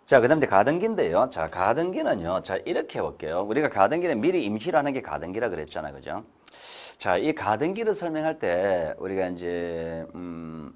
자, 그 다음에 이제 가등기인데요. 자, 가등기는요. 자, 이렇게 해볼게요. 우리가 가등기는 미리 임시로 하는 게 가등기라 그랬잖아. 그죠? 자, 이 가등기를 설명할 때 우리가 이제,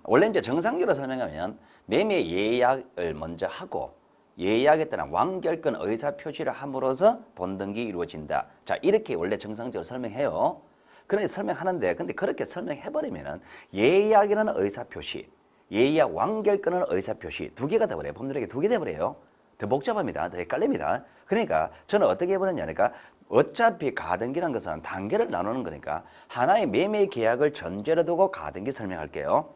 원래 이제 정상적으로 설명하면 매매 예약을 먼저 하고 예약에 따른 완결권 의사 표시를 함으로써 본등기 이루어진다. 자, 이렇게 원래 정상적으로 설명해요. 그렇게 설명하는데, 근데 그렇게 설명해버리면은 예약이라는 의사 표시, 예약 완결권은 의사 표시 두 개가 돼버려요. 법률에게 두 개 돼버려요. 더 복잡합니다. 더 헷갈립니다. 그러니까 저는 어떻게 해버렸냐니까 어차피 가등기라는 것은 단계를 나누는 거니까 하나의 매매 계약을 전제로 두고 가등기 설명할게요.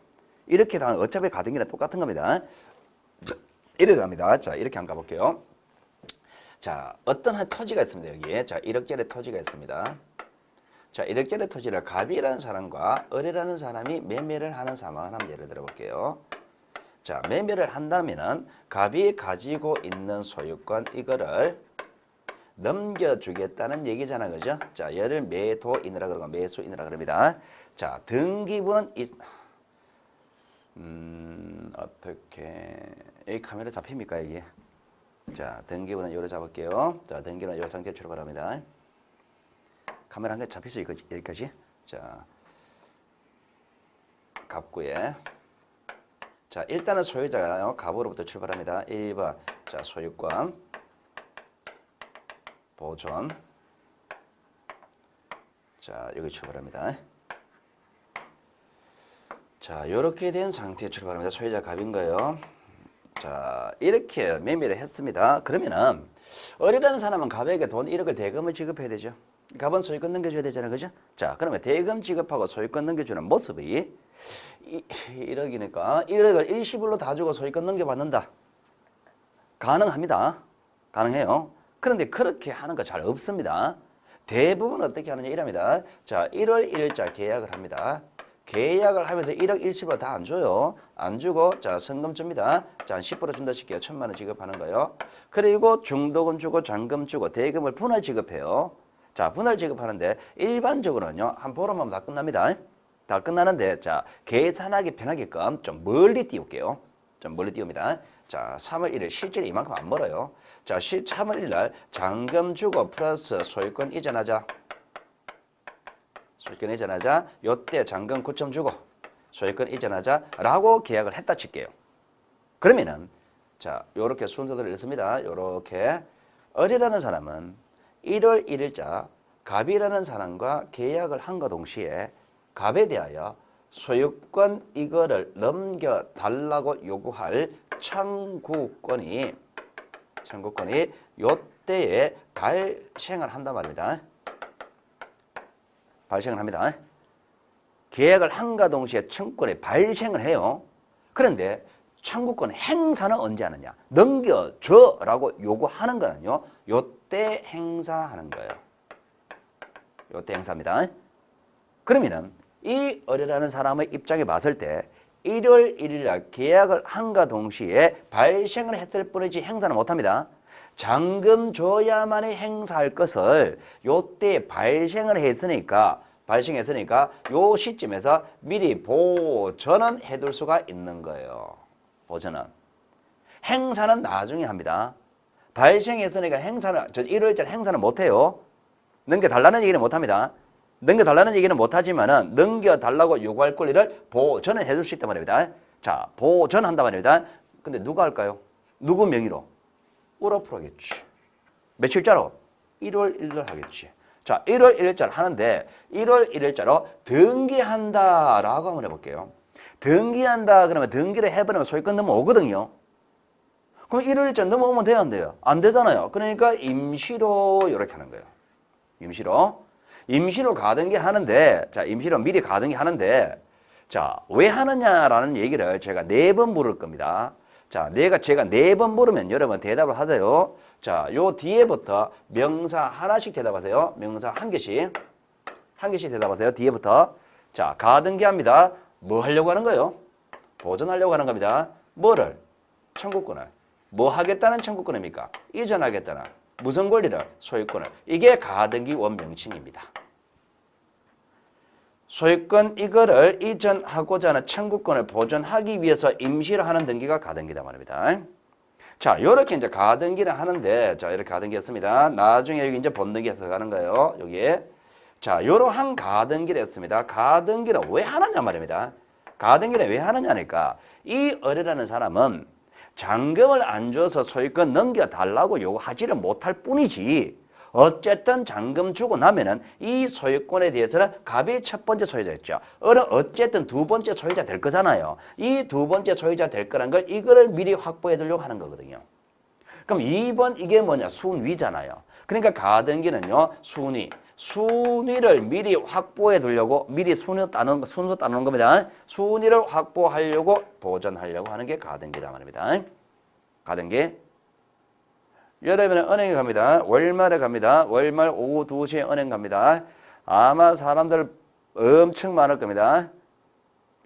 이렇게 다 어차피 가등기랑 똑같은 겁니다. 이렇게 갑니다. 자, 이렇게 한번 가볼게요. 자, 어떤 한 토지가 있습니다. 여기에. 자, 1억짜리 토지가 있습니다. 자, 1억짜리 토지를 갑이라는 사람과 을이라는 사람이 매매를 하는 상황을 한번 예를 들어 볼게요. 자, 매매를 한다면은 갑이 가지고 있는 소유권 이거를 넘겨주겠다는 얘기잖아. 그죠? 자, 얘를 매도인이라 그러고 매수인이라 그럽니다. 자, 등기부는 어떻게 이 카메라 잡힙니까 이게? 자, 등기부는 요로 잡을게요. 자, 등기부는 요 상태 출발합니다. 카메라 한 개 잡혔어 여기까지. 자, 갑구에. 자, 일단은 소유자가요. 갑으로부터 출발합니다. 1번. 자, 소유권. 보존. 자, 여기 출발합니다. 자, 이렇게 된 상태에 출발합니다. 소유자 갑인 거예요. 자, 이렇게 매매를 했습니다. 그러면은 을이라는 사람은 갑에게 돈 1억을 대금을 지급해야 되죠. 갑은 소유권 넘겨줘야 되잖아요. 그죠? 자, 그러면 대금 지급하고 소유권 넘겨주는 모습이 1억이니까 1억을 일시불로 다 주고 소유권 넘겨받는다. 가능합니다. 가능해요. 그런데 그렇게 하는 거 잘 없습니다. 대부분 어떻게 하느냐 이랍니다. 자, 1월 1일자 계약을 합니다. 계약을 하면서 1억 일시불로 다 안 줘요. 안 주고 자, 성금 줍니다. 자, 한 10% 준다 칠게요. 1,000만 원 지급하는 거예요. 그리고 중도금 주고 잔금 주고 대금을 분할 지급해요. 자, 분할 지급하는데 일반적으로는요. 한 보름하면 다 끝납니다. 다 끝나는데 자, 계산하기 편하게끔 좀 멀리 띄울게요. 좀 멀리 띄웁니다. 자, 3월 1일 실제로 이만큼 안 멀어요. 자, 3월 1일 날 잔금 주고 플러스 소유권 이전하자. 소유권 이전하자. 요때 잔금 9점 주고 소유권 이전하자 라고 계약을 했다 칠게요. 그러면은 자, 요렇게 순서대로 읽습니다. 요렇게 을이라는 사람은 1월 1일자 갑이라는 사람과 계약을 한과 동시에 갑에 대하여 소유권 이거를 넘겨달라고 요구할 청구권이 요때에 발생을 한단 말입니다. 발생을 합니다. 계약을 한과 동시에 청구권이 발생을 해요. 그런데 청구권 행사는 언제 하느냐? 넘겨줘라고 요구하는 거는요. 요때 행사하는 거예요. 요때 행사입니다. 그러면은 이 을이라는 사람의 입장에 봤을 때 1월 1일 날 계약을 한과 동시에 발생을 했을 뿐이지 행사는 못합니다. 잔금 줘야만이 행사할 것을 요때 발생했으니까 요 시점에서 미리 보전은 해둘 수가 있는 거예요. 보전은. 행사는 나중에 합니다. 발생했으니까 행사는 1월짜리 행사는 못해요. 넘겨달라는 얘기는 못합니다. 넘겨달라는 얘기는 못하지만은 넘겨달라고 요구할 권리를 보전을 해줄 수 있단 말입니다. 자, 보전한단 말입니다. 근데 누가 할까요? 누구 명의로? 을어프로 하겠지. 며칠자로? 1월 1일 하겠지. 자, 1월 1일자로 하는데 1월 1일자로 등기한다라고 한번 해볼게요. 등기한다 그러면 등기를 해버리면 소유권 넘어오거든요. 그럼 1월 1일자 넘어오면 돼요, 안 돼요? 안 되잖아요. 그러니까 임시로 이렇게 하는 거예요. 임시로 가등기 하는데, 자, 임시로 미리 가등기 하는데, 자, 왜 하느냐라는 얘기를 제가 4번 물을 겁니다. 자, 제가 4번 물으면 여러분 대답을 하세요. 자, 요 뒤에부터 명사 하나씩 대답하세요. 명사 한 개씩 대답하세요. 뒤에부터. 자, 가등기 합니다. 뭐 하려고 하는 거예요? 보존하려고 하는 겁니다. 뭐를? 청구권을. 뭐 하겠다는 청구권입니까? 이전하겠다는. 무슨 권리를? 소유권을. 이게 가등기 원명칭입니다. 소유권 이거를 이전하고자 하는 청구권을 보존하기 위해서 임시로 하는 등기가 가등기다 말입니다. 자, 요렇게 이제 가등기를 하는데, 자, 이렇게 가등기 했습니다. 나중에 여기 이제 번등기에서 가는 거예요. 여기에. 자, 요러한 가등기를 했습니다. 가등기를 왜 하느냐 말입니다. 가등기를 왜 하느냐니까, 이 어뢰라는 사람은 잔금을 안 줘서 소유권 넘겨달라고 요구하지를 못할 뿐이지, 어쨌든 잔금 주고 나면은 이 소유권에 대해서는 갑이 첫 번째 소유자였죠. 어쨌든 두 번째 소유자 될 거잖아요. 이 두 번째 소유자 될 거란 걸 이거를 미리 확보해 두려고 하는 거거든요. 그럼 2번 이게 뭐냐? 순위잖아요. 그러니까 가등기는요, 순위를 미리 확보해 두려고, 미리 순서 따놓는 겁니다. 순위를 확보하려고, 보존하려고 하는 게 가등기다 말입니다. 가등기. 여름에는 은행에 갑니다. 월말에 갑니다. 월말 오후 2시에 은행 갑니다. 아마 사람들 엄청 많을 겁니다.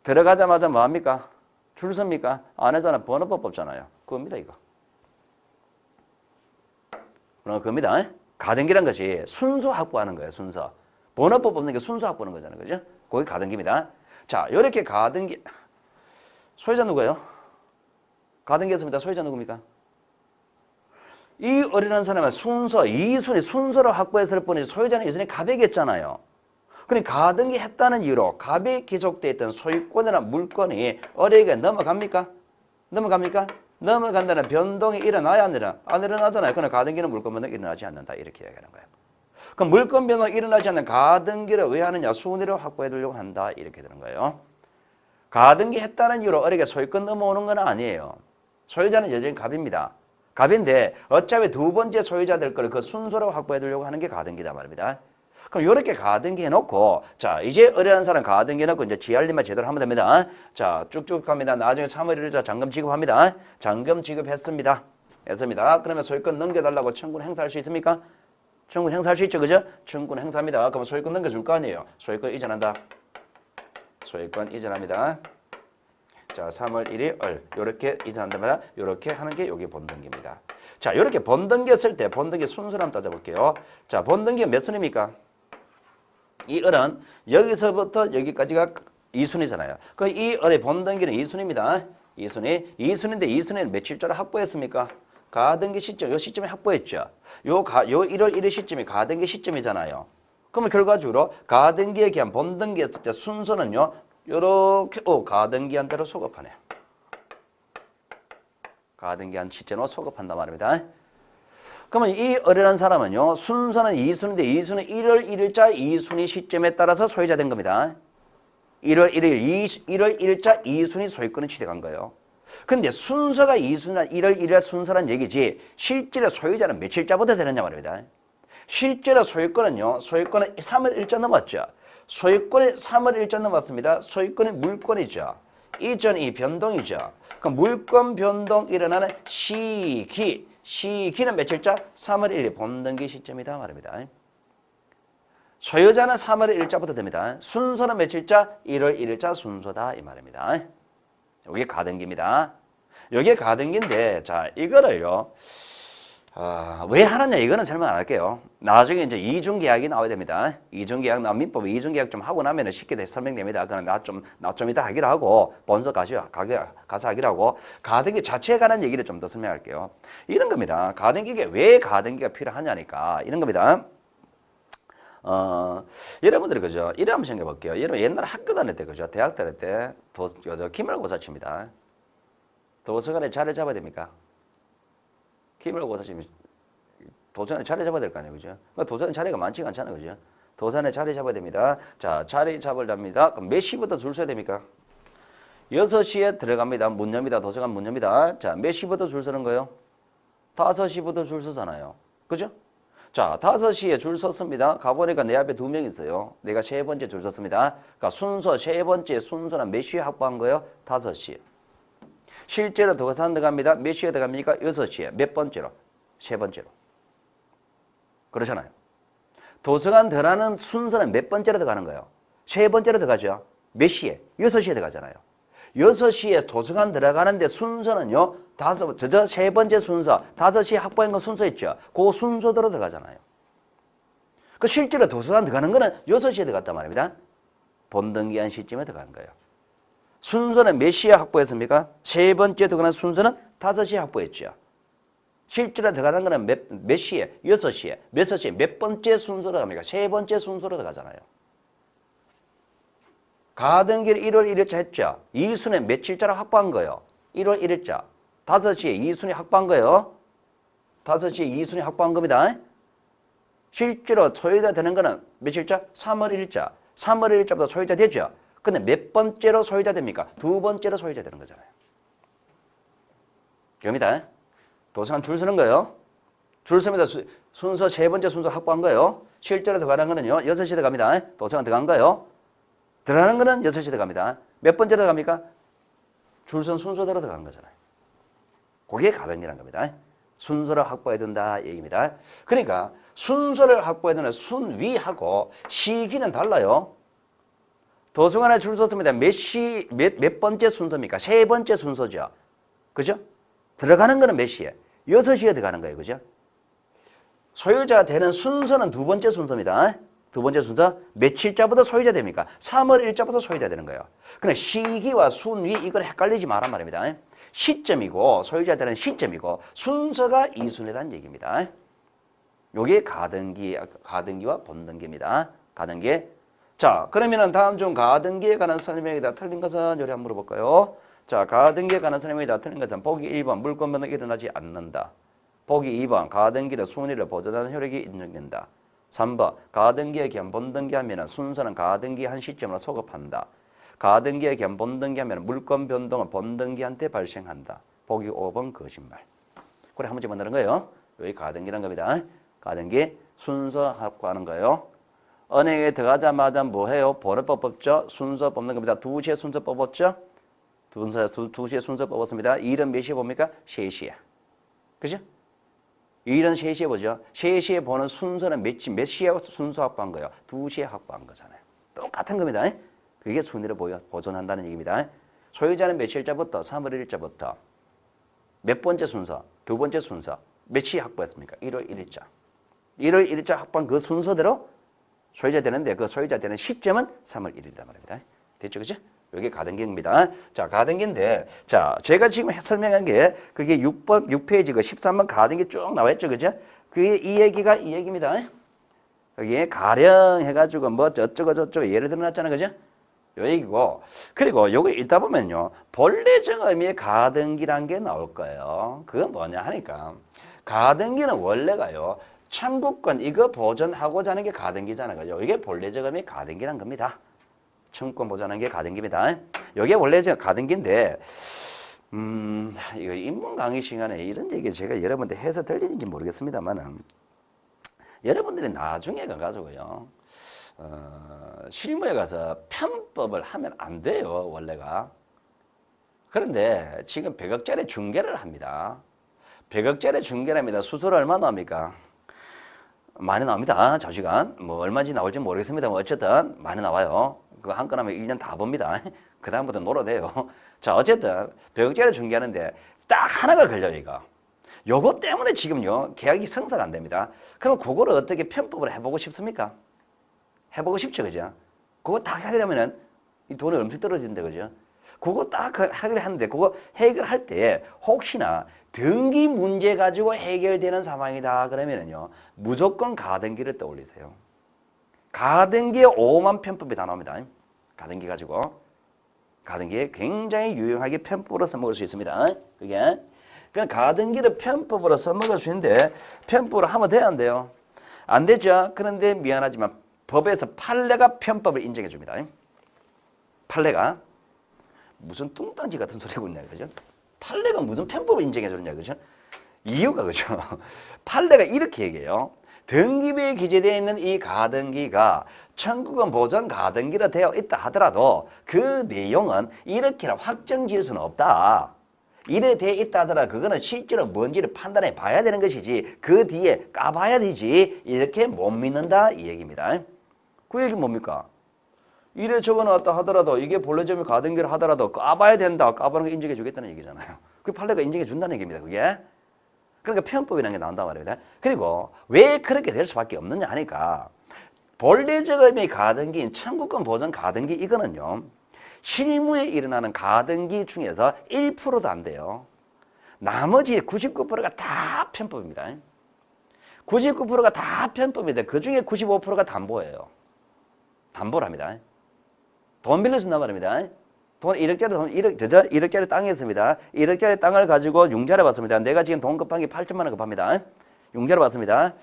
들어가자마자 뭐합니까? 줄 섭니까? 안에서는 번호법 뽑잖아요. 그겁니다, 이거. 그겁니다. 가등기란 것이 순서 확보하는 거예요, 순서. 번호법 뽑는 게 순서 확보하는 거잖아요, 그죠? 그게 가등기입니다. 자, 이렇게 가등기. 소유자 누구예요? 가등기 했습니다. 소유자 누굽니까? 이 어린한 사람은 순서, 이순위 순서를 확보했을 뿐이지 소유자는 이순위 갑이겠잖아요. 그러니까 가등기 했다는 이유로 갑이 기록되어 있던 소유권이나 물건이 어린에게 넘어갑니까? 넘어갑니까? 넘어간다는 변동이 일어나야 안 일어나잖아요. 그러나 가등기는 물건 변동이 일어나지 않는다. 이렇게 이야기하는 거예요. 그럼 물건 변동이 일어나지 않는 가등기를 왜 하느냐? 순위를 확보해 두려고 한다. 이렇게 되는 거예요. 가등기 했다는 이유로 어린에게 소유권 넘어오는 건 아니에요. 소유자는 여전히 갑입니다. 갑인데 어차피 두 번째 소유자 될 거를 그 순서로 확보해 두려고 하는 게 가등기다 말입니다. 그럼 이렇게 가등기 해놓고, 자, 이제 어려운 사람 가등기 해놓고 이제 지알림만 제대로 하면 됩니다. 자, 쭉쭉 갑니다. 나중에 3월 1일자 잔금 지급합니다. 잔금 지급했습니다. 했습니다. 그러면 소유권 넘겨달라고 청구는 행사할 수 있습니까? 청구는 행사할 수 있죠, 그죠? 청구는 행사합니다. 그럼 소유권 넘겨줄 거 아니에요. 소유권 이전한다. 소유권 이전합니다. 자, 3월 1일 이렇게 이전한답니다. 이렇게 하는 게 여기 번등기입니다. 자, 이렇게 번등기 했을 때 번등기 순서를 한번 따져볼게요. 자, 번등기가 몇 순위입니까? 이 을은 여기서부터 여기까지가 2순위잖아요. 그 이 을의 번등기는 2순위입니다. 2순위. 2순위인데 2순위는 며칠자를 확보했습니까? 가등기 시점, 요 시점에 확보했죠. 요 1월 1일 시점이 가등기 시점이잖아요. 그러면 결과적으로 가등기에 기한 번등기 했을 때 순서는요, 요렇게, 가등기한 대로 소급하네요. 가등기한 시점으로 소급한단 말입니다. 그러면 이 어린한 사람은요, 순서는 2순위인데 2순위 1월 1일자 2순위 시점에 따라서 소유자 된 겁니다. 1월 1일자 2순위 소유권을 취득한 거예요. 근데 순서가 2순위나 1월 1일 순서란 얘기지, 실제로 소유자는 며칠자부터 되느냐 말입니다. 실제로 소유권은 3월 1자 넘었죠. 소유권이 3월 1자 넘었습니다. 소유권이 물권이죠. 이전이 변동이죠. 그럼 물권 변동 일어나는 시기는 며칠자? 3월 1일 번등기 시점이다 말입니다. 소유자는 3월 1일자부터 됩니다. 순서는 며칠자? 1월 1일자 순서다 이 말입니다. 이게 가등기입니다. 이게 가등기인데, 자, 이거를요, 왜 하느냐, 이거는 설명 안 할게요. 나중에 이제 이중계약이 나와야 됩니다. 이중계약, 민법 이중계약 좀 하고 나면 쉽게 설명됩니다. 그건 나 좀 이따 하기로 하고, 본서 가서 하기로 하고, 가등기 자체에 관한 얘기를 좀 더 설명할게요. 이런 겁니다. 가등기가 왜 가등기가 필요하냐니까, 이런 겁니다. 여러분들이 그죠? 이래 한번 생각해 볼게요. 여러분 옛날 학교 다닐 때 그죠? 대학 다닐 때 기말고사 칩니다. 도서관에 자리를 잡아야 됩니까? 기말고사 치면 도서관에 자리 잡아야 될 거 아니에요, 그죠? 도서관 자리가 많지가 않잖아요, 그죠? 도서관에 자리 잡아야 됩니다. 자, 자리 잡으렵니다. 그럼 몇 시부터 줄 서야 됩니까? 6시에 들어갑니다. 문 엽니다. 도서관 문 엽니다. 자, 몇 시부터 줄 서는 거예요? 5시부터 줄 서잖아요. 그죠? 자, 5시에 줄 섰습니다. 가보니까 내 앞에 2명 있어요. 내가 세 번째 줄 섰습니다. 그러니까 순서, 세 번째 순서는 몇 시에 확보한 거예요? 5시에. 실제로 도서관 들어갑니다. 몇 시에 들어갑니까? 6시에. 몇 번째로? 세 번째로. 그렇잖아요. 도서관 들어가는 순서는 몇 번째로 들어가는 거예요? 세 번째로 들어가죠. 몇 시에? 6시에 들어가잖아요. 6시에 도서관 들어가는데 순서는요, 세 번째 순서, 5시에 확보한 건 순서 있죠. 그 순서대로 들어가잖아요. 그 실제로 도서관 들어가는 거는 6시에 들어갔단 말입니다. 본등기한 시점에 들어가는 거예요. 순서는 몇 시에 확보했습니까? 세 번째 들어가는 순서는 5시에 확보했죠. 실제로 들어가는 거는 몇 시에? 6시에. 몇 시에? 몇 번째 순서로 갑니까? 세 번째 순서로 들어가잖아요. 가등기를 1월 1일자 했죠. 이순에 며칠자로 확보한 거예요. 1월 1일자. 5시에 이순이 확보한 거예요. 5시에 이순이 확보한 겁니다. 실제로 소유자 되는 거는 며칠자? 3월 1일자. 3월 1일자부터 소유자 되죠. 근데 몇 번째로 소유자 됩니까? 두 번째로 소유자 되는 거잖아요. 됩니다. 도서관 줄 서는 거예요. 줄 서면서 순서 세 번째 순서 확보한 거예요. 실제로 들어가는 거는요. 6시에 들어갑니다. 도서관 들어간 거예요. 들어가는 거는 6시에 들어갑니다. 몇 번째로 들어갑니까? 줄 선 순서대로 들어가는 거잖아요. 그게 가등기라는 겁니다. 순서를 확보해야 된다 얘기입니다. 그러니까 순서를 확보해야 되는 순위하고 시기는 달라요. 도서관에 줄 섰습니다. 몇 번째 순서입니까? 세 번째 순서죠. 그죠? 들어가는 거는 몇 시에? 6시에 들어가는 거예요. 그죠? 소유자 되는 순서는 두 번째 순서입니다. 두 번째 순서 며칠자부터 소유자 됩니까? 3월 1일자부터 소유자 되는 거예요. 근데 시기와 순위 이걸 헷갈리지 말란 말입니다. 시점이고 소유자 되는 시점이고 순서가 이순이라는 얘기입니다. 요게 가등기와 본등기입니다. 가등기. 자, 그러면은 다음 중 가등기에 관한 설명이 다 틀린 것은 요리 한번 물어볼까요? 자, 가등기에 관한 설명이 다 틀린 것은 보기 1번 물권 변동이 일어나지 않는다. 보기 2번 가등기의 순위를 보존하는 효력이 인정된다. 3번 가등기에 겸 본등기 하면 순서는 가등기 한 시점으로 소급한다. 가등기에 겸 본등기 하면 물권 변동은 본등기한테 발생한다. 보기 5번 거짓말. 그래 한 문제 만드는 거예요. 여기 가등기란 겁니다. 가등기 순서 확보하는 거예요. 은행에 들어가자마자 뭐 해요? 번호법 뽑죠. 순서 뽑는 겁니다. 2시에 순서 뽑았죠. 2시에 순서 뽑았습니다. 일은 몇 시에 봅니까? 3시에. 그죠? 일은 3시에 보죠. 3시에 보는 순서는 몇 시에 순서 확보한 거예요? 2시에 확보한 거잖아요. 똑같은 겁니다. 그게 순위를 보존한다는 얘기입니다. 소유자는 며칠자부터? 3월 1일자부터. 몇 번째 순서? 두 번째 순서. 몇 시에 확보했습니까? 1월 1일자. 1월 1일자 확보한 그 순서대로 소유자 되는데 그 소유자 되는 시점은 3월 1일이란 말입니다. 됐죠? 그죠? 이게 가등기입니다. 자, 가등기인데, 자, 제가 지금 설명한 게 그게 6페이지 그 13번 가등기 쭉 나와 있죠. 그죠? 그게 이 얘기입니다. 여기에 가령 해가지고 뭐 저쩌고 예를 들어 놨잖아요. 그죠? 요 얘기고. 그리고 요거 읽다 보면요. 본래적 의미의 가등기란 게 나올 거예요. 그건 뭐냐 하니까. 가등기는 원래가요. 청구권 이거 보존하고자 하는 게 가등기잖아요. 그죠? 이게 본래적 의미의 가등기란 겁니다. 청구권 보존하는 게 가등기입니다. 이게 원래 가등기인데, 이거 인문 강의 시간에 이런 얘기 제가 여러분들 해서 들리는지 모르겠습니다만은, 여러분들이 나중에 가가지고요, 실무에 가서 편법을 하면 안 돼요, 원래가. 그런데 지금 100억짜리 중개를 합니다. 100억짜리 중개를 합니다. 수수료 얼마 나옵니까? 많이 나옵니다. 자주간. 뭐 얼마인지 나올지 모르겠습니다. 뭐 어쨌든 많이 나와요. 그거 한 건 하면 1년 다 봅니다. 그 다음부터 놀아대요. 자, 어쨌든 100억짜리 중개하는데 딱 하나가 걸려요, 이거. 요거 때문에 지금요, 계약이 성사가 안 됩니다. 그럼 그거를 어떻게 편법을 해보고 싶습니까? 해보고 싶죠, 그죠? 그거 딱 하려면은 이 돈이 엄청 떨어지는데, 그죠? 그거 딱 하기로 하는데, 그거 해결할 때 혹시나 등기 문제 가지고 해결되는 상황이다 그러면은요, 무조건 가등기를 떠올리세요. 가등기에 5만 편법이 다 나옵니다. 가등기 가지고. 가등기에 굉장히 유용하게 편법으로 써먹을 수 있습니다. 그게. 그냥 가등기를 편법으로 써먹을 수 있는데, 편법으로 하면 돼요, 안 돼요? 안 되죠? 그런데 미안하지만 법에서 판례가 편법을 인정해 줍니다. 판례가. 무슨 뚱딴지 같은 소리 하고 있냐, 그죠? 판례가 무슨 편법을 인정해 줬냐, 그죠? 이유가 그죠? 판례가 이렇게 얘기해요. 등기부에 기재되어 있는 이 가등기가 청구권 보존 가등기로 되어 있다 하더라도 그 내용은 이렇게 확정 지을 수는 없다. 이래 되어 있다 하더라도 그거는 실제로 뭔지를 판단해 봐야 되는 것이지 그 뒤에 까봐야 되지 이렇게 못 믿는다 이 얘기입니다. 그 얘기 뭡니까? 이래 적어놨다 하더라도 이게 본래점이 가등기를 하더라도 까봐야 된다. 까보는 거 인정해 주겠다는 얘기잖아요. 그 판례가 인정해 준다는 얘기입니다. 그게. 그러니까 표현법이라는 게 나온단 말입니다. 그리고 왜 그렇게 될 수밖에 없느냐 하니까 본래적 의미의 가등기인 청구권 보존 가등기 이거는요. 실무에 일어나는 가등기 중에서 1%도 안 돼요. 나머지 99%가 다 편법입니다. 99%가 다 편법인데 그 중에 95%가 담보예요. 담보랍니다. 돈 빌려준단 말입니다. 돈 1억짜리 땅이 있습니다. 1억짜리 땅을 가지고 융자를 받습니다. 내가 지금 돈 급한 게 8천만 원 급합니다. 융자를 받습니다.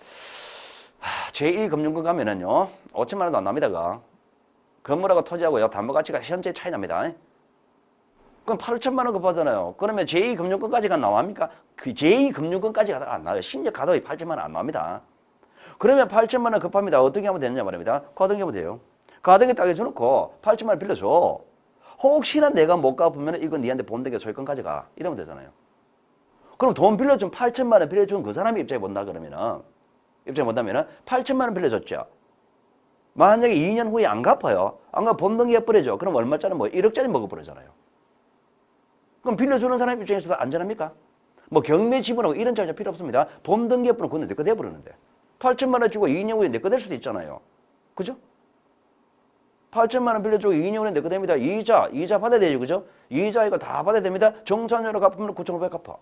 제1금융권 가면은요 5천만 원도 안 납니다. 건물하고 토지하고요 담보 가치가 현재 차이 납니다. 그럼 8천만 원 급하잖아요. 그러면 제2금융권까지가 나옵니까? 그 제2금융권까지가 안 나와요. 심지어 가도 8천만 원 안 나옵니다. 그러면 8천만 원 급합니다. 어떻게 하면 되느냐 말입니다. 가등기하면 돼요. 가등기 딱 해줘놓고 8천만 원 빌려줘. 혹시나 내가 못 갚으면 이건 니한테 본대게 소유권까지 가. 이러면 되잖아요. 그럼 돈 빌려준 8천만 원 빌려준 그 사람이 입장에 본다 그러면은 입장에 본다면은 8천만 원 빌려줬죠. 만약에 2년 후에 안 갚아요. 안 갚아 본등기에 뿌려줘. 그럼 얼마짜리 1억짜리 먹어버리잖아요. 그럼 빌려주는 사람 입장에서도 안전합니까? 경매 지분하고 이런 절차 필요 없습니다. 본등기에 뿌리면 그건 내 거 돼버리는데. 8천만 원 주고 2년 후에 내 거 될 수도 있잖아요. 그죠? 8천만 원 빌려주고 2년 후에 내 거 됩니다. 이자 받아야 되죠. 그죠? 이자 이거 다 받아야 됩니다. 정산료로 갚으면 9,500 갚아.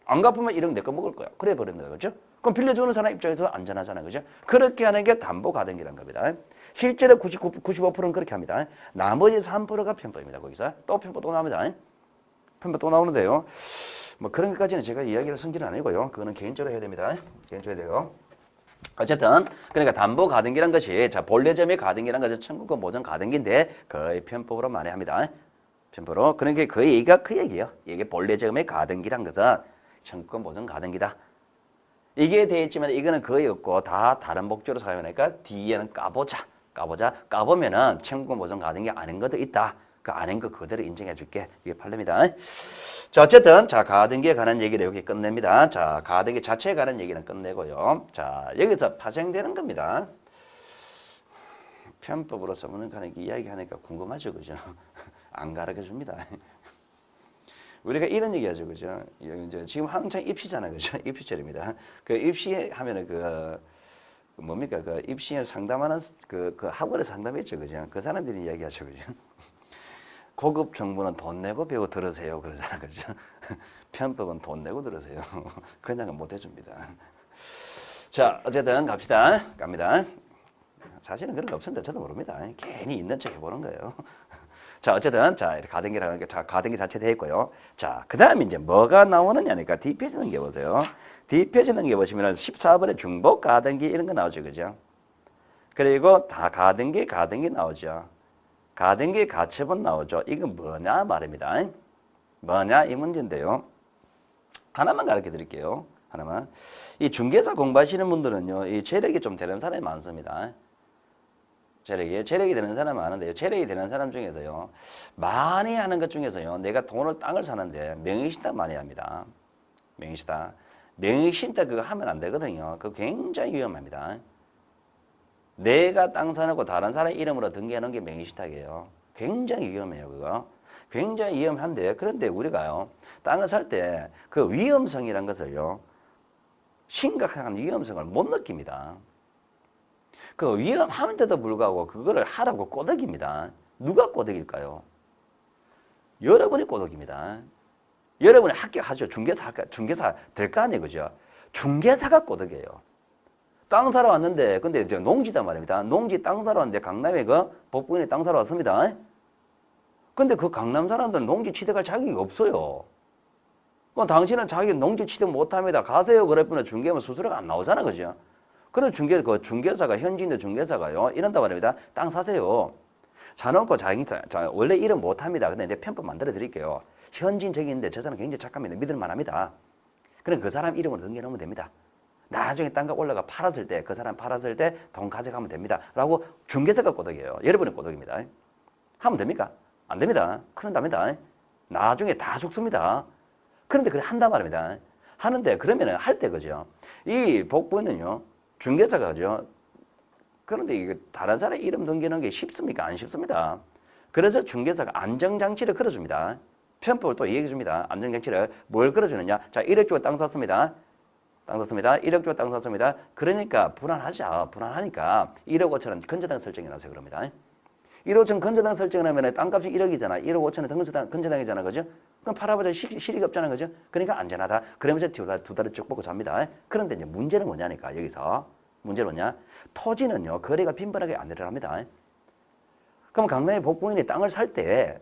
안 갚으면 1억 내 거 먹을 거야. 그래 버립니다. 그죠? 그럼 빌려주는 사람 입장에서 안전하잖아요. 그죠? 그렇게 하는 게 담보 가등기라는 겁니다. 실제로 95%는 그렇게 합니다. 나머지 3%가 편법입니다. 거기서 또 편법 또 나옵니다. 편법 또 나오는데요. 그런 것까지는 제가 이야기를 성질은 아니고요. 그거는 개인적으로 해야 됩니다. 개인적으로 해야 돼요. 어쨌든 그러니까 담보 가등기란 것이 본래점의 가등기란 것은 청구권 보전 가등기인데 거의 편법으로 만회합니다. 편법으로. 그러니까 그 얘기가 그 얘기예요. 이게 본래점의 가등기란 것은 청구권 보전 가등기다. 이게 되어 있지만 이거는 거의 없고 다 다른 목적으로 사용하니까 뒤에는 까보면은 청구권 보전 가등기 아닌 것도 있다. 그 아닌 거 그대로 인정해 줄게. 이게 판례입니다. 자, 어쨌든, 가등기에 관한 얘기를 여기 끝냅니다. 자, 가등기 자체에 관한 얘기는 끝내고요. 자, 여기서 파생되는 겁니다. 편법으로 서문하니까 이야기하니까 궁금하죠, 그죠? 안 가르쳐 줍니다. 우리가 이런 얘기 하죠, 그죠? 이제 지금 한창 입시잖아요, 그죠? 입시철입니다. 그 입시하면은 뭡니까? 그 입시에 상담하는 그 학원에서 상담했죠, 그죠? 그 사람들이 이야기하죠, 그죠? 고급 정보는 돈 내고 배워 들으세요. 그러잖아요. 그죠? 편법은 돈 내고 들으세요. 그냥은 못 해줍니다. 자, 어쨌든 갑니다. 사실은 그런 거 없었는데 저도 모릅니다. 괜히 있는 척 해보는 거예요. 자, 어쨌든, 가등기라는 게, 가등기 자체 되어 있고요. 자, 그 다음에 이제 뭐가 나오느냐니까 뒷페이지 넘겨보세요. 뒷페이지 넘겨보시면 14번에 중복 가등기 이런 거 나오죠. 그죠? 그리고 다 가등기 나오죠. 가등기 가처분 나오죠. 이건 뭐냐 말입니다. 뭐냐 이 문제인데요. 하나만 가르쳐 드릴게요. 하나만. 이 중개사 공부하시는 분들은요. 이 재력이 좀 되는 사람이 많습니다. 재력이 되는 사람이 많은데요. 재력이 되는 사람 중에서요. 많이 하는 것 중에서요. 내가 땅을 사는데 명의신탁 많이 합니다. 명의신탁 그거 하면 안 되거든요. 그거 굉장히 위험합니다. 내가 땅 사놓고 다른 사람 이름으로 등기하는 게 명의신탁이에요. 굉장히 위험해요, 그거. 굉장히 위험한데, 그런데 우리가요, 땅을 살 때 그 위험성이란 것을요, 심각한 위험성을 못 느낍니다. 그 위험하는데도 불구하고 그거를 하라고 꼬드깁니다. 누가 꼬드길까요? 여러분이 꼬드깁니다. 여러분이 합격하죠. 중개사 될 거 아니에요, 그죠? 중개사가 꼬드겨요. 땅 사러 왔는데, 근데 이제 농지단 말입니다. 농지 땅 사러 왔는데, 강남에 법부인이 땅 사러 왔습니다. 근데 그 강남 사람들은 농지 취득할 자격이 없어요. 그럼 당신은 자기 농지 취득 못합니다. 가세요. 그랬더니 중개하면 수수료가 안 나오잖아. 그죠? 그런 중개사가, 현지인의 중개사가요, 이런단 말입니다. 땅 사세요. 사놓고 원래 이름 못합니다. 근데 이제 편법 만들어 드릴게요. 현지인적인데 저 사람 굉장히 착합니다. 믿을만 합니다. 그럼 그 사람 이름으로 등기해 놓으면 됩니다. 나중에 땅값 올라가 팔았을 때, 그 사람 팔았을 때 돈 가져가면 됩니다. 라고 중개사가 꼬덕이에요. 여러분이 꼬덕입니다. 하면 됩니까? 안 됩니다. 큰일 납니다. 나중에 다 죽습니다. 그런데 그래 한단 말입니다. 하는데 그러면은 할 때 그죠? 이 복부는요, 중개사가 그죠? 그런데 이게 다른 사람 이름 등기하는 게 쉽습니까? 안 쉽습니다. 그래서 중개사가 안정장치를 걸어줍니다. 편법을 또 얘기해 줍니다. 안정장치를 뭘 걸어주느냐? 자, 1억 주고 땅 샀습니다. 1억 주고 땅 샀습니다. 그러니까 불안하죠. 불안하니까 1억 5천원 건저당 설정해 놨어요. 그럽니다. 1억 5천 건저당 설정을 하면 땅값이 1억이잖아. 1억 5천은 건저당이잖아. 그죠? 그럼 팔아보자 실익이 없잖아. 그죠? 그러니까 안전하다. 그러면서 두 달을 쭉 보고 잡니다. 그런데 이제 문제는 뭐냐니까 여기서. 문제는 뭐냐? 토지는요. 거래가 빈번하게 안 일어납니다. 그럼 강남의 복부인이 땅을 살 때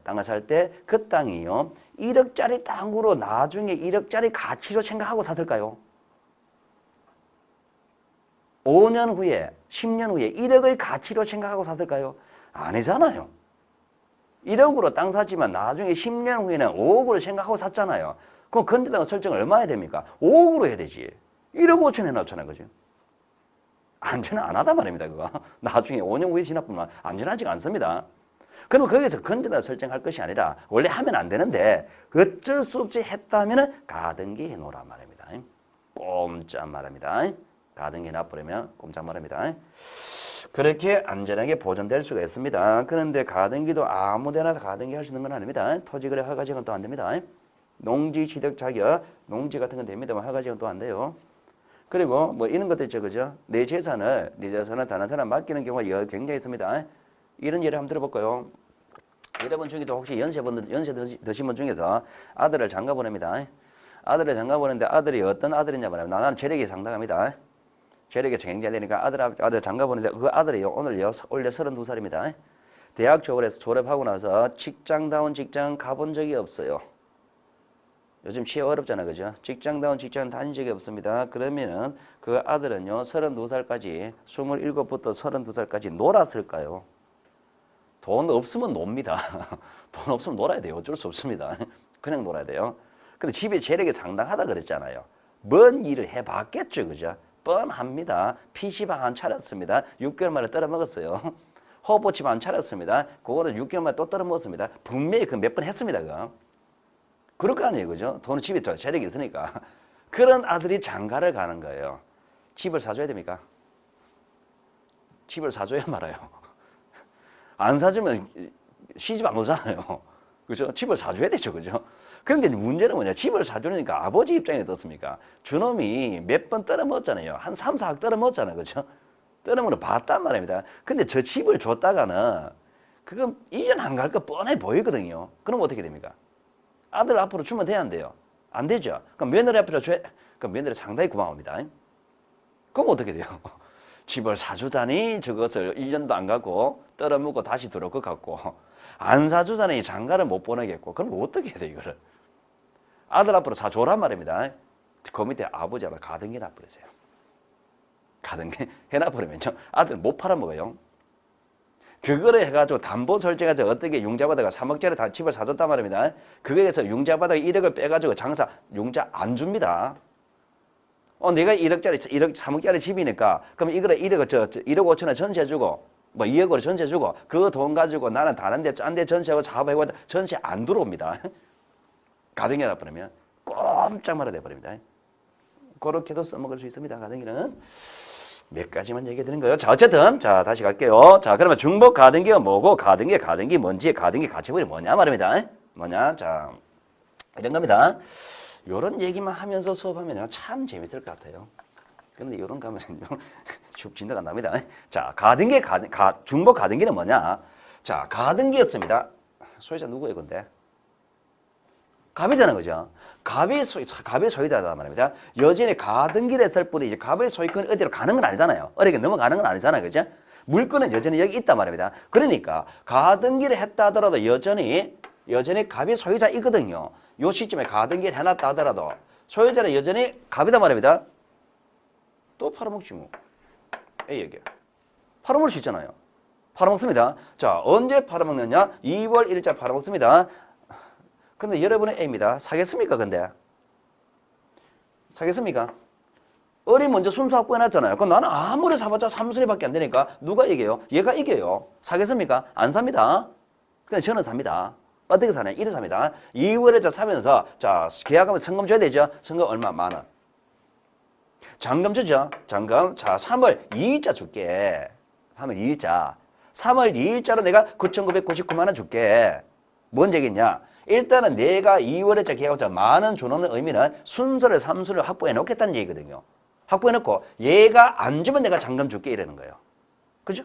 그 땅이요. 1억짜리 땅으로 나중에 1억짜리 가치로 생각하고 샀을까요? 5년 후에, 10년 후에 1억의 가치로 생각하고 샀을까요? 아니잖아요. 1억으로 땅 샀지만 나중에 10년 후에는 5억으로 생각하고 샀잖아요. 그럼 건저당 설정을 얼마 해야 됩니까? 5억으로 해야 되지. 1억 5천 해놨잖아요. 그죠? 안전 안 하단 말입니다. 그거. 나중에 5년 후에 지나보면 안전하지가 않습니다. 그러면 거기서 건저당 설정할 것이 아니라 원래 하면 안 되는데 어쩔 수 없이 했다면 가등기 해놓으란 말입니다. 꼼짝 말입니다. 가등기 해놔버리면 꼼짝 말입니다. 그렇게 안전하게 보존될 수가 있습니다. 그런데 가등기도 아무데나 가등기 할 수 있는 건 아닙니다. 토지거래 허가증은 또 안 됩니다. 농지 취득 자격, 농지 같은 건 됩니다만 허가증은 또 안 돼요. 그리고 뭐 이런 것도 있죠. 그죠? 내 재산을 다른 사람 맡기는 경우가 굉장히 있습니다. 이런 예를 한번 들어볼까요? 여러분 중에서 혹시 연세 드신 분 중에서 아들을 장가 보냅니다. 아들을 장가 보냈는데 아들이 어떤 아들이냐 말하면 나는 재력이 상당합니다. 재력이 굉장히 되니까 아들 장가 보냈는데 그 아들이 원래 32살입니다. 대학 졸업하고 나서 직장다운 직장 가본 적이 없어요. 요즘 취업 어렵잖아. 그죠? 직장다운 직장 다닌 적이 없습니다. 그러면은 그 아들은요, 32살까지, 27부터 32살까지 놀았을까요? 돈 없으면 놉니다. 돈 없으면 놀아야 돼요. 어쩔 수 없습니다. 그냥 놀아야 돼요. 근데 집에 재력이 상당하다 그랬잖아요. 뭔 일을 해봤겠죠. 그죠? 뻔합니다. PC방 안 차렸습니다. 6개월 만에 떨어먹었어요. 허브집 안 차렸습니다. 그거는 6개월 만에 또 떨어먹었습니다. 분명히 그 몇 번 했습니다. 그거. 그럴 거 아니에요. 그죠? 돈은 집에 재력이 있으니까. 그런 아들이 장가를 가는 거예요. 집을 사줘야 됩니까? 집을 사줘야 말아요. 안 사주면 시집 안 오잖아요. 그죠? 집을 사줘야 되죠. 그죠? 그런데 문제는 뭐냐? 집을 사주니까 아버지 입장이 어떻습니까? 저놈이 몇 번 떨어먹었잖아요. 한 3, 4억 떨어먹었잖아요. 그죠? 떨어먹는 거 봤단 말입니다. 근데 저 집을 줬다가는 그건 1년 안 갈 거 뻔해 보이거든요. 그럼 어떻게 됩니까? 아들 앞으로 주면 돼야 안 돼요? 안 되죠. 그럼 며느리 앞으로 줘야, 그럼 며느리 상당히 고마워합니다. 그럼 어떻게 돼요? 집을 사주자니 저것을 1년도 안 가고 떨어먹고 다시 들어올 것 같고 안 사주자니 장가를 못 보내겠고 그럼 어떻게 해야 돼 이거를? 아들 앞으로 사줘란 말입니다. 그 밑에 아버지가 가등기 놔버리세요. 가등기 해놔버리면요 아들 못 팔아먹어요. 그거를 해가지고 담보 설정해서 어떻게 융자받아가 3억짜리 다 집을 사줬단 말입니다. 그거에서 융자받아가 1억을 빼가지고 장사 융자 안 줍니다. 내가 1억짜리 3억짜리 집이니까 그럼 이거를 1억 5천원 전세주고 뭐 2억으로 전세주고 그 돈 가지고 나는 다른 데 짠 데 전세하고 작업하고 전세 안 들어옵니다. 가등기라 버리면 꼼짝 말아 돼버립니다. 그렇게도 써먹을 수 있습니다. 가등기는. 몇 가지만 얘기해 드리는 거예요. 자, 어쨌든, 자, 다시 갈게요. 자, 그러면 중복 가등기가 뭐고, 가등기 뭔지, 가등기 가치분이 뭐냐 말입니다. 뭐냐, 자, 이런 겁니다. 요런 얘기만 하면서 수업하면 참 재밌을 것 같아요. 근데 요런 가면 쭉 진도가 안 납니다. 자, 중복 가등기는 뭐냐? 자, 가등기였습니다. 소유자 누구예요, 근데? 갑이잖아, 그죠? 갑의 소유자다 말입니다. 여전히 가등기를 했을 뿐이 이제 갑의 소유권이 어디로 가는 건 아니잖아요. 어디게 넘어가는 건 아니잖아요, 그죠? 물건은 여전히 여기 있단 말입니다. 그러니까 가등기를 했다 하더라도 여전히 갑의 소유자이거든요. 요 시점에 가등기를 해놨다 하더라도 소유자는 여전히 갑이다 말입니다. 또 팔아먹지 뭐. 얘기야. 팔아먹을 수 있잖아요. 팔아먹습니다. 자, 언제 팔아먹느냐? 2월 1일자 팔아먹습니다. 근데 여러분의 A입니다. 사겠습니까, 근데? 사겠습니까? 을이 먼저 순수 확보해놨잖아요. 그럼 나는 아무리 사봤자 3순위밖에 안 되니까 누가 이겨요? 얘가 이겨요. 사겠습니까? 안 삽니다. 그냥 저는 삽니다. 어떻게 사냐? 1을 삽니다. 2월에 사면서, 자, 계약하면 성금 줘야 되죠? 성금 얼마? 10,000원. 잔금 주죠? 잔금. 자, 3월 2일자 줄게. 3월 2일자. 3월 2일자로 내가 9,999만 원 줄게. 뭔 얘기냐? 일단은 내가 2월에 계약하자 10,000원 주는 의미는 순서를 3순위를 확보해 놓겠다는 얘기거든요. 확보해 놓고 얘가 안 주면 내가 잔금 줄게 이러는 거예요. 그죠?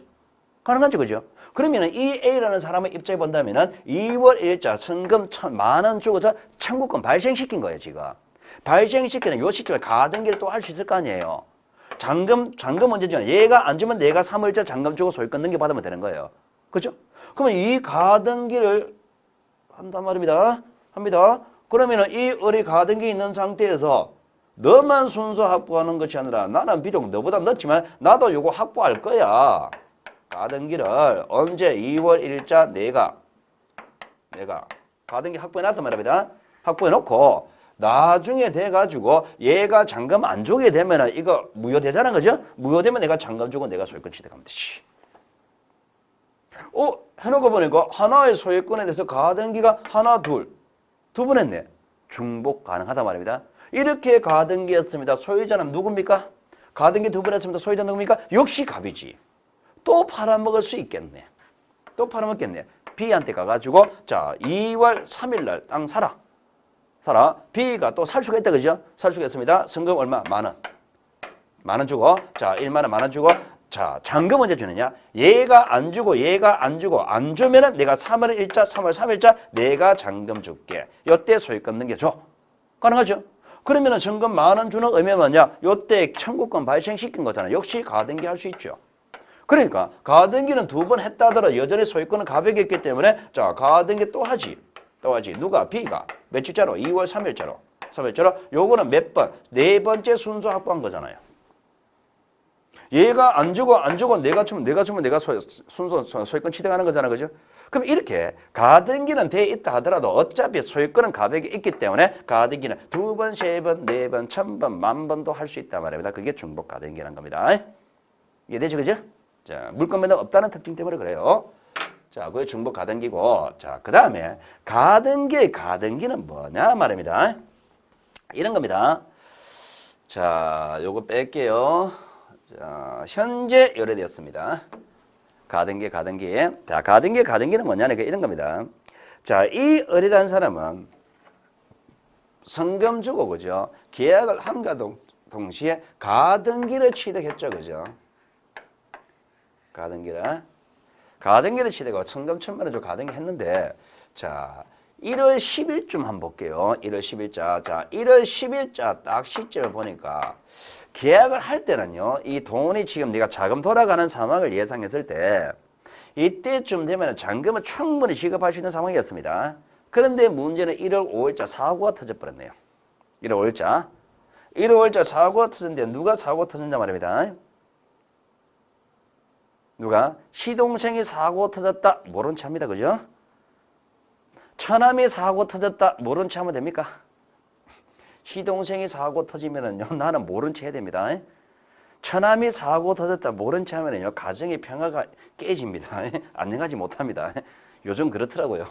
가능하죠, 그죠? 그러면은 이 A라는 사람의 입장에 본다면은 2월 1일자 성금 10,000만 주고서 청구권 발생시킨 거예요, 지금. 발생시키는 요 시점에 가등기를 또 할 수 있을 거 아니에요. 잔금 언제 주냐? 얘가 안 주면 내가 3월자 잔금 주고 소유권 넘겨받으면 되는 거예요. 그죠? 그러면 이 가등기를 한단 말입니다. 합니다. 그러면은 이 을이 가등기 있는 상태에서 너만 순서 확보하는 것이 아니라 나는 비록 너보다 늦지만 나도 요거 확보할 거야. 가등기를 언제 2월 1일자 내가 가등기 확보해놨단 말입니다. 확보해놓고 나중에 돼가지고 얘가 잔금 안 주게 되면은 이거 무효되잖아, 그죠? 무효되면 내가 잔금 주고 내가 소유권 취득하면 되지. 해놓고 보니까 하나의 소유권에 대해서 가등기가 하나, 두 번 했네. 중복 가능하단 말입니다. 이렇게 가등기였습니다. 소유자는 누굽니까? 가등기 두 번 했습니다. 소유자 누굽니까? 역시 갑이지. 또 팔아먹을 수 있겠네. 또 팔아먹겠네. B한테 가가지고 자 2월 3일날 땅 사라. B가 또 살 수가 있다, 그죠? 살 수가 있습니다. 성금 얼마? 10,000원. 10,000원 주고 자 1만 원 10,000원 주고 자 잔금 언제 주느냐? 얘가 안 주고 안 주면은 내가 3월 1일자 3월 3일자 내가 잔금 줄게. 요때 소유권 넘겨줘. 가능하죠? 그러면은 정금 10,000원 주는 의미가 뭐냐? 요때 청구권 발생시킨 거잖아. 역시 가등기 할 수 있죠. 그러니까 가등기는 두 번 했다 하더라도 여전히 소유권은 가백이 있기 때문에 자 가등기 또 하지. 누가? B가 며칠자로? 2월 3일자로. 요거는 몇 번? 네 번째 순서 확보한 거잖아요. 얘가 안 주고 내가 주면 내가 순서 소유권 취득하는 거잖아, 그죠? 그럼 이렇게 가등기는 돼 있다 하더라도 어차피 소유권은 가백이 있기 때문에 가등기는 두 번, 세 번, 네 번, 1,000번, 10,000번도 할 수 있단 말입니다. 그게 중복 가등기라는 겁니다. 이해되죠, 그죠? 자, 물권 매도 없다는 특징 때문에 그래요. 자, 그게 중복 가등기고, 자, 그 다음에 가등기는 뭐냐 말입니다. 이런 겁니다. 자, 요거 뺄게요. 자, 현재 요래되었습니다. 가등기. 자, 가등기는 뭐냐니까 이런 겁니다. 자, 이 을이라는 사람은 성금 주고, 그죠? 계약을 함과 동시에 가등기를 취득했죠, 그죠? 가등기를 취득하고 성금 1,000만 원 주고 가등기 했는데, 자, 1월 10일쯤 한번 볼게요. 1월 10일자. 자, 1월 10일자 딱 시점을 보니까 계약을 할 때는요, 이 돈이 지금 네가 자금 돌아가는 상황을 예상했을 때 이때쯤 되면 잔금을 충분히 지급할 수 있는 상황이었습니다. 그런데 문제는 1월 5일자 사고가 터져버렸네요. 1월 5일자 사고가 터졌는데 누가 사고가 터졌냐 말입니다. 누가? 시동생이 사고 터졌다. 모른 채 합니다. 그죠? 처남이 사고 터졌다. 모른 채 하면 됩니까? 시동생이 사고 터지면은요, 나는 모른 채 해야 됩니다. 처남이 사고 터졌다. 모른 채 하면은요, 가정의 평화가 깨집니다. 안녕하지 못합니다. 요즘 그렇더라고요.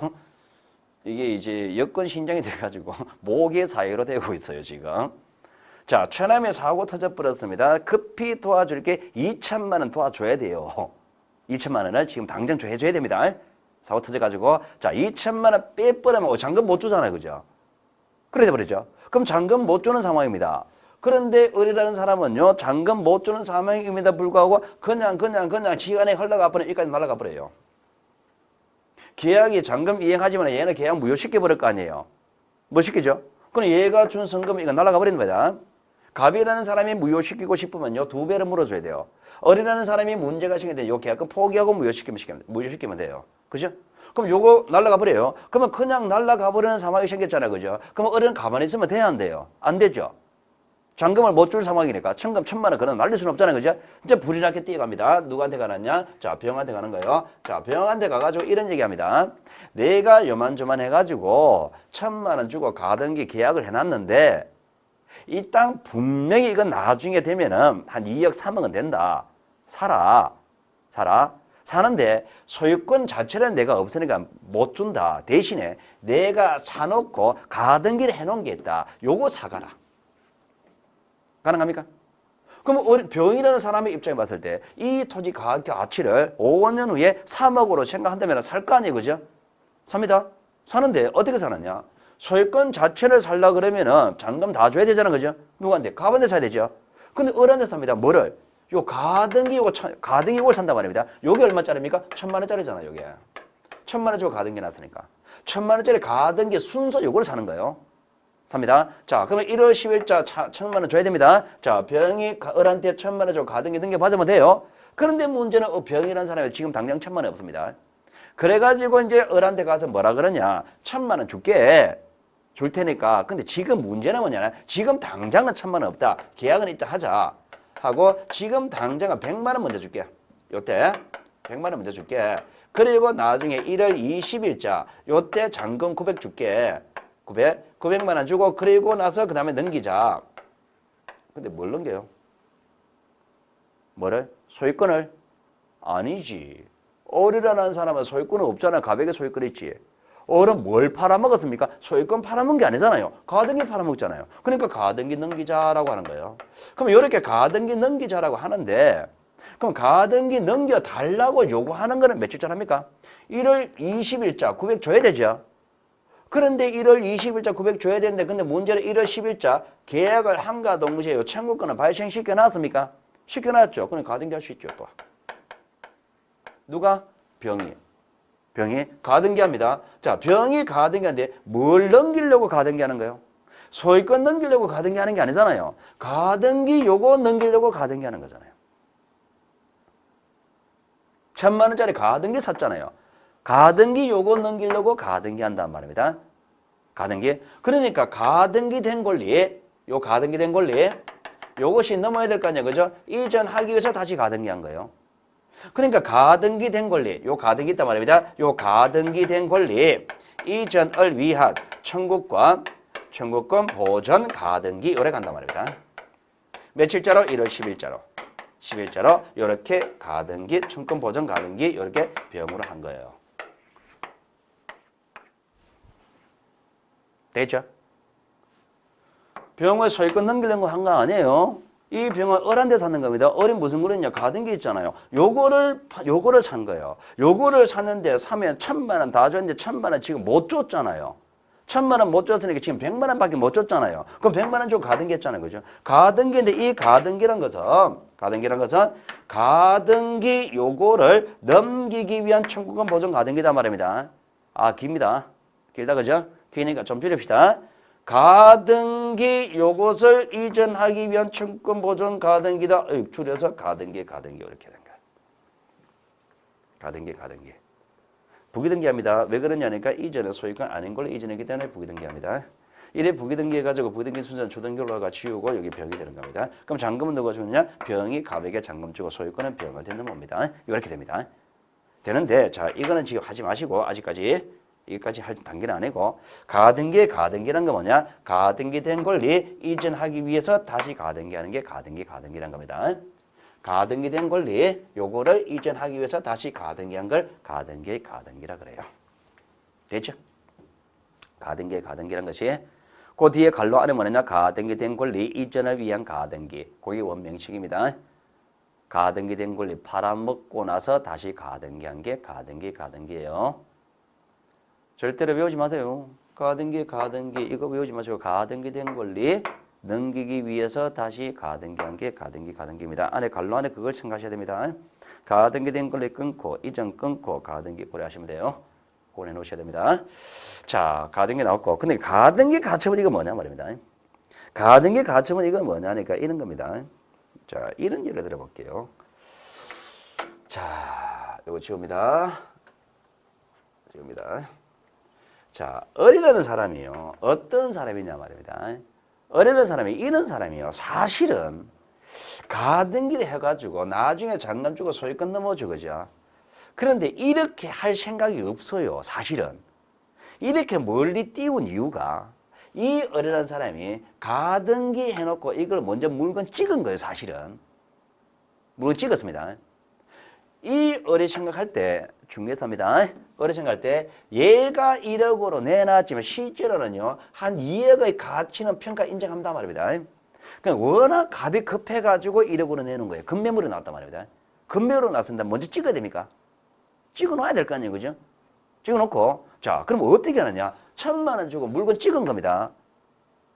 이게 이제 여권 신장이 돼가지고 모계 사회로 되고 있어요, 지금. 자, 처남이 사고 터져버렸습니다. 급히 도와줄게. 2,000만 원 도와줘야 돼요. 2,000만 원을 지금 당장 해줘야 됩니다. 사고 터져가지고 자 2,000만 원 빼버리면 잔금 못 주잖아요, 그죠? 그래 돼버리죠. 그럼 잔금 못 주는 상황입니다. 그런데 을이라는 사람은요, 잔금 못 주는 상황임에도 불구하고 그냥 시간이 흘러가 버리면 여기까지 날아가 버려요. 계약이 잔금 이행하지만 얘는 계약 무효시켜 버릴 거 아니에요. 뭐 시키죠? 그럼 얘가 준 성금이 이거 날아가 버리는 거다. 갑이라는 사람이 무효시키고 싶으면요, 2배를 물어줘야 돼요. 을이라는 사람이 문제가 생기는데 요 계약금 포기하고 무효시키면 돼요. 그죠? 그럼 요거 날라가 버려요. 그러면 그냥 날라가 버리는 상황이 생겼잖아요. 그죠? 그럼 을은 가만히 있으면 돼야 안 돼요? 안 되죠? 잔금을 못 줄 상황이니까 청금 1,000만 원 그냥 날릴 수는 없잖아요. 그죠? 이제 불이 나게 뛰어갑니다. 누구한테 가느냐? 자, 병한테 가는 거예요. 자, 병한테 가가지고 이런 얘기합니다. 내가 요만저만 해가지고 1,000만 원 주고 가등기 계약을 해놨는데 이 땅 분명히 이건 나중에 되면은 한 2억 3억은 된다. 사라. 사는데 소유권 자체는 내가 없으니까 못 준다. 대신에 내가 사놓고 가등기를 해놓은 게 있다. 요거 사가라. 가능합니까? 그럼 병이라는 사람의 입장에 봤을 때 이 토지 가치를 5년 후에 3억으로 생각한다면 살 거 아니에요, 그죠? 삽니다. 사는데 어떻게 사느냐? 소유권 자체를 살라 그러면은 잔금 다 줘야 되잖아, 그죠? 누구한테? 갑한테 사야 되죠. 근데 을한테 삽니다. 뭐를? 요 가등기 요거 가등기 이걸 산단 말입니다. 요게 얼마짜리입니까? 1,000만 원짜리잖아, 요게. 1,000만 원 주고 가등기 놨으니까. 1,000만 원짜리 가등기 순서 요거를 사는 거예요. 삽니다. 자, 그러면 1월 10일자 1,000만 원 줘야 됩니다. 자, 병이 을한테 1,000만 원 주고 가등기 등기 받으면 돼요. 그런데 문제는 병이라는 사람이 지금 당장 1,000만 원이 없습니다. 그래가지고 이제 을한테 가서 뭐라 그러냐. 1,000만 원 줄게. 줄 테니까. 근데 지금 문제는 뭐냐면 지금 당장은 1,000만 원 없다. 계약은 이따 하자. 하고 지금 당장은 100만 원 먼저 줄게. 요때 100만 원 먼저 줄게. 그리고 나중에 1월 20일자 요때 잔금 900 줄게. 900만 원 주고 그리고 나서 그 다음에 넘기자. 근데 뭘 넘겨요? 뭐를? 소유권을? 아니지. 을이라는 사람은 소유권은 없잖아요. 가백에 소유권 있지. 을은 뭘 팔아먹었습니까? 소유권 팔아먹은 게 아니잖아요. 가등기 팔아먹잖아요. 그러니까 가등기 넘기자라고 하는 거예요. 그럼 이렇게 가등기 넘기자라고 하는데 그럼 가등기 넘겨달라고 요구하는 거는 며칠자 합니까? 1월 20일자 900 줘야 되죠. 그런데 1월 20일자 900 줘야 되는데 근데 문제는 1월 10일자 계약을 한가 동시에 요 청구권을 발생시켜놨습니까? 시켜놨죠. 그럼 가등기 할 수 있죠. 또 누가? 병이 가등기합니다. 자, 병이 가등기하는데 뭘 넘기려고 가등기하는 거예요? 소유권 넘기려고 가등기하는 게 아니잖아요. 가등기 요거 넘기려고 가등기하는 거잖아요. 1,000만 원짜리 가등기 샀잖아요. 가등기 요거 넘기려고 가등기 한단 말입니다. 가등기. 그러니까 가등기 된 권리, 요 가등기 된 권리, 요것이 넘어야 될 거 아니에요. 그죠? 이전하기 위해서 다시 가등기 한 거예요. 그러니까 가등기 된 권리, 요 가등기 있단 말입니다. 요 가등기 된 권리, 이전을 위한 청구권 보전 가등기 요래 간단 말입니다. 며칠자로? 1월 10일자로 요렇게 가등기, 청구권 보전 가등기 요렇게 병으로 한 거예요. 됐죠? 병을 소유권 넘기려고 한 거 아니에요. 이 병은 을한테 사는 겁니다. 을이 무슨 그랬냐? 가등기 있잖아요. 요거를 산 거예요. 요거를 샀는데 사면 1,000만 원 다 줬는데 1,000만 원 지금 못 줬잖아요. 1,000만 원 못 줬으니까 지금 100만 원밖에 못 줬잖아요. 그럼 100만 원 주고 가등기 했잖아요. 그죠? 가등기인데 이 가등기란 것은 가등기 요거를 넘기기 위한 청구권 보전 가등기다 말입니다. 아, 깁니다. 길다, 그죠? 기니까 좀 줄입시다. 가등기 요것을 이전하기 위한 청구권 보전 가등기다. 줄여서 가등기 이렇게 된 거야. 가등기. 부기등기합니다. 왜 그러냐니까 이전에 소유권 아닌 걸로 이전했기 때문에 부기등기합니다. 이래 부기등기 해가지고 부기등기 순서는 초등교로가 지우고 여기 병이 되는 겁니다. 그럼 잔금은 누가 주느냐? 병이 가백에 잔금 주고 소유권은 병한테 넘어옵니다. 이렇게 됩니다. 되는데 자 이거는 지금 하지 마시고 여기까지 할 단계는 아니고 가등기란 거 뭐냐? 가등기 된 권리 이전하기 위해서 다시 가등기하는 게 가등기란 겁니다. 가등기 된 권리 요거를 이전하기 위해서 다시 가등기한 걸 가등기라 그래요. 됐죠? 가등기란 것이 그 뒤에 갈로 안에 뭐냐? 가등기 된 권리 이전을 위한 가등기. 그게 원명식입니다. 가등기 된 권리 팔아먹고 나서 다시 가등기한 게 가등기예요. 절대로 외우지 마세요. 가등기 이거 외우지 마시고 가등기 된 권리 넘기기 위해서 다시 가등기한 게 가등기입니다. 안에 갈로 안에 그걸 생각하셔야 됩니다. 가등기 된 권리 끊고 이전 끊고 가등기 고려하시면 돼요. 고려 놓으셔야 됩니다. 자, 가등기 나왔고 근데 가등기 가처분 이거 뭐냐 말입니다. 가등기 가처분 이거 뭐냐니까 이런 겁니다. 자, 이런 예를 들어 볼게요. 자, 이거 지웁니다. 자, 을이라는 사람이요. 어떤 사람이냐 말입니다. 을이라는 사람이 이런 사람이요. 사실은 가등기를 해가지고 나중에 잔금 주고 소유권 넘어주고 그죠. 그런데 이렇게 할 생각이 없어요. 사실은. 이렇게 멀리 띄운 이유가 이 을이라는 사람이 가등기 해놓고 이걸 먼저 물건 찍은 거예요. 사실은. 물건 찍었습니다. 이 을이 생각할 때 중개사입니다. 을이 생각할 때 얘가 1억으로 내놨지만 실제로는요 한 2억의 가치는 평가 인정한단 말입니다. 그냥 워낙 값이 급해가지고 1억으로 내는 거예요. 금매물이 나왔단 말입니다. 금매물로 나왔습니다. 먼저 찍어야 됩니까? 찍어놔야 될 거 아니에요, 그죠? 찍어놓고 자 그럼 어떻게 하느냐? 1,000만 원 주고 물건 찍은 겁니다.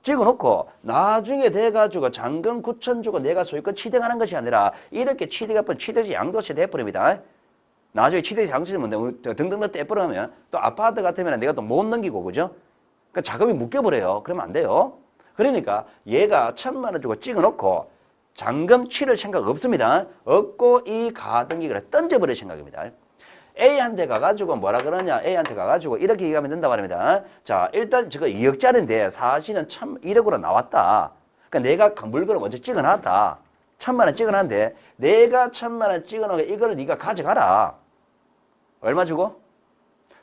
찍어놓고 나중에 돼가지고 잔금 9천 주고 내가 소유권 취득하는 것이 아니라 이렇게 취득해버리면 취득시 양도세 돼버립니다. 나중에 취득시 양도세 등등등 떼버리면 또 아파트 같으면 내가 또 못 넘기고 그죠? 그러니까 자금이 묶여버려요. 그러면 안 돼요. 그러니까 얘가 1,000만 원 주고 찍어놓고 잔금 치를 생각 없습니다. 없고 이 가등기를 던져버릴 생각입니다. A한테 가가지고 뭐라 그러냐? A한테 가가지고 이렇게 얘기하면 된다 말입니다. 자, 일단 저거 2억짜리인데 사실은 1,000억으로 나왔다. 그러니까 내가 물건을 먼저 찍어놨다. 1,000만 원 찍어놨는데 내가 1,000만 원 찍어놓은 이거를 네가 가져가라. 얼마 주고?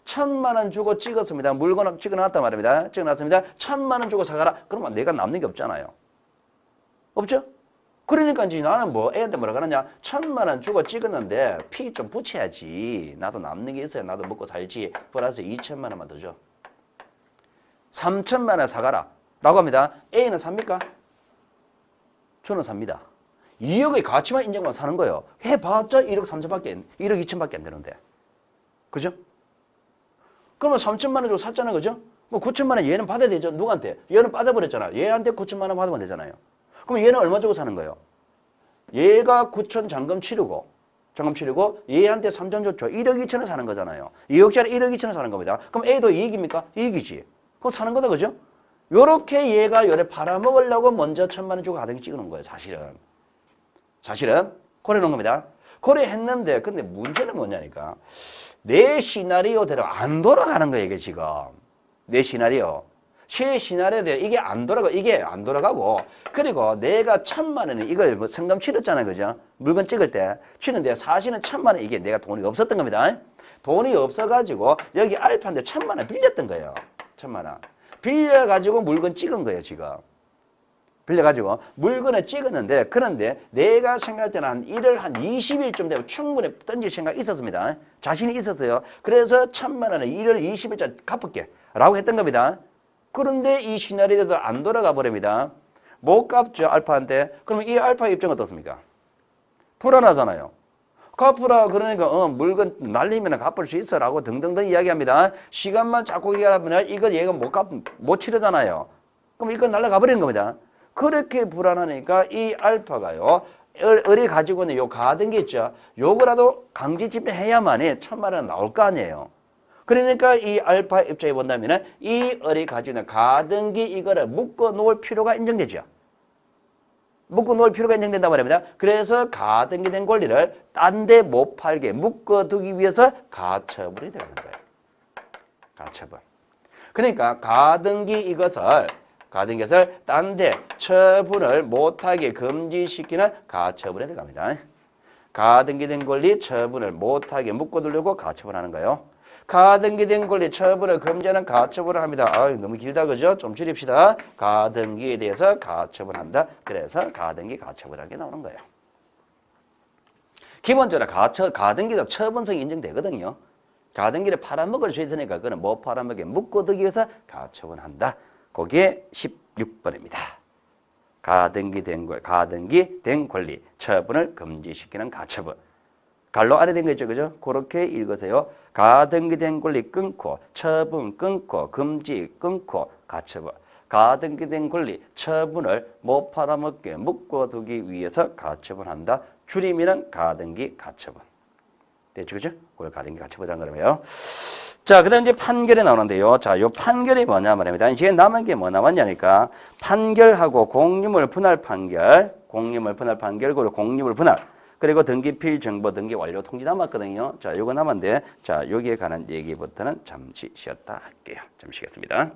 1,000만 원 주고 찍었습니다. 물건을 찍어놨단 말입니다. 찍어놨습니다. 1,000만 원 주고 사가라. 그러면 내가 남는 게 없잖아요. 없죠? 그러니까 이제 나는 뭐 애한테 뭐라 그러냐? 1,000만 원 주고 찍었는데 피 좀 붙여야지. 나도 남는 게 있어야 나도 먹고 살지. 플러스 2,000만 원만 더 줘. 3,000만 원 사가라. 라고 합니다. A는 삽니까? 저는 삽니다. 2억의 가치만 인정만 사는 거예요. 해봤자 1억 3천밖에, 1억 2천밖에 안 되는데. 그죠? 그러면 3천만 원 주고 샀잖아요. 그죠? 뭐 9천만 원 얘는 받아야 되죠. 누구한테? 얘는 빠져버렸잖아. 얘한테 9천만 원 받으면 되잖아요. 그럼 얘는 얼마 주고 사는 거예요? 얘가 9천 잔금 치르고 얘한테 3천 줬죠. 1억 2천을 사는 거잖아요. 2억짜리 1억 2천을 사는 겁니다. 그럼 A도 이익입니까? 이익이지. 그거 사는 거다. 그죠? 요렇게 얘가 요래 팔아먹으려고 먼저 1,000만 원 주고 가등기 찍어놓은 거예요. 사실은 고려놓은 겁니다. 고려했는데 근데 문제는 뭐냐니까 내 시나리오대로 안 돌아가는 거예요. 이게 지금 내 시나리오. 시나리오대로 이게 안 돌아가고 그리고 내가 1,000만 원에 이걸 뭐 성금 치렀잖아요. 그죠? 물건 찍을 때 치는데 사실은 1,000만 원 이게 내가 돈이 없었던 겁니다. 돈이 없어가지고 여기 알파한테 1,000만 원 빌렸던 거예요. 1,000만 원. 빌려가지고 물건 찍은 거예요. 지금. 빌려가지고 물건을 찍었는데 그런데 내가 생각할 때는 한 20일쯤 되면 충분히 던질 생각이 있었습니다. 자신이 있었어요. 그래서 1,000만 원을 1월 20일째 갚을게 라고 했던 겁니다. 그런데 이 시나리오도 안 돌아가 버립니다. 못 갚죠. 알파한테. 그러면 이 알파의 입장은 어떻습니까? 불안하잖아요. 갚으라 그러니까 물건 날리면 갚을 수 있어 라고 등등등 이야기합니다. 시간만 자꾸 얘기하면 이거 얘가 못 치르잖아요. 그럼 이거 날라가 버리는 겁니다. 그렇게 불안하니까 이 알파가요. 을이 가지고 있는 요 가등기 있죠. 요거라도 강제 집행해야만이 1,000만 원 나올 거 아니에요. 그러니까 이 알파 입장에 본다면 이 을이 가지고 있는 가등기 이거를 묶어 놓을 필요가 인정되죠. 묶어 놓을 필요가 인정된단 말입니다. 그래서 가등기 된 권리를 딴 데 못 팔게 묶어 두기 위해서 가처분이 되는 거예요. 가처분. 그러니까 가등기 이것을 딴 데 처분을 못하게 금지시키는 가처분에 들어갑니다. 가등기된 권리 처분을 못하게 묶어두려고 가처분하는 거예요. 가등기된 권리 처분을 금지하는 가처분을 합니다. 너무 길다 그죠? 좀 줄입시다. 가등기에 대해서 가처분한다. 그래서 가등기 가처분하게 나오는 거예요. 기본적으로 가등기도 처분성이 인정되거든요. 가등기를 팔아먹을 수 있으니까 그거는 못 팔아먹게 묶어두기 위해서 가처분한다. 그게 16번입니다. 가등기 된 권리 처분을 금지시키는 가처분. 갈로 안에 된 거 있죠. 그죠? 그렇게 읽으세요. 가등기 된 권리 끊고 처분 끊고 금지 끊고 가처분. 가등기 된 권리 처분을 못 팔아먹게 묶어두기 위해서 가처분한다. 줄이면 가등기 가처분. 됐죠? 그죠? 그걸 가등기 가처분이라는 거라고요. 자, 그 다음 이제 판결이 나오는데요. 자, 요 판결이 뭐냐 말입니다. 이제 남은 게 뭐 남았냐니까 판결하고 공유물 분할 판결, 그리고 공유물 분할, 그리고 등기필 정보 등기 완료 통지 남았거든요. 자, 요거 남았는데, 자, 여기에 관한 얘기부터는 잠시 쉬었다 할게요. 좀 쉬겠습니다.